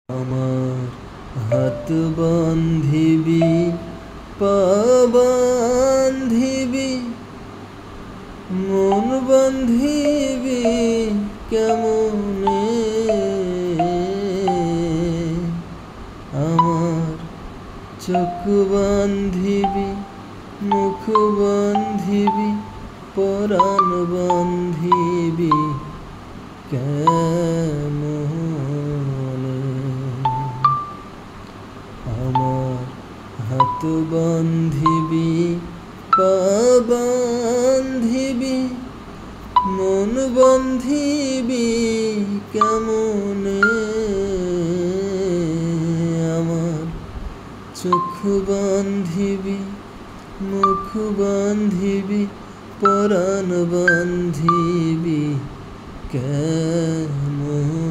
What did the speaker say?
আমার হাত বান্ধিবি, পা বান্ধিবি, মন বান্ধিবি কেমনে? আমার চোখ বান্ধিবি, মুখ বান্ধিবি, পরাণ বান্ধিবি কেমনে? আমার হাত বান্ধিবি, পা বান্ধিবি, মন বান্ধিবি কেমনে? আমার চোখ বান্ধিবি, মুখ বান্ধিবি, পরাণ বান্ধিবি কেমনে?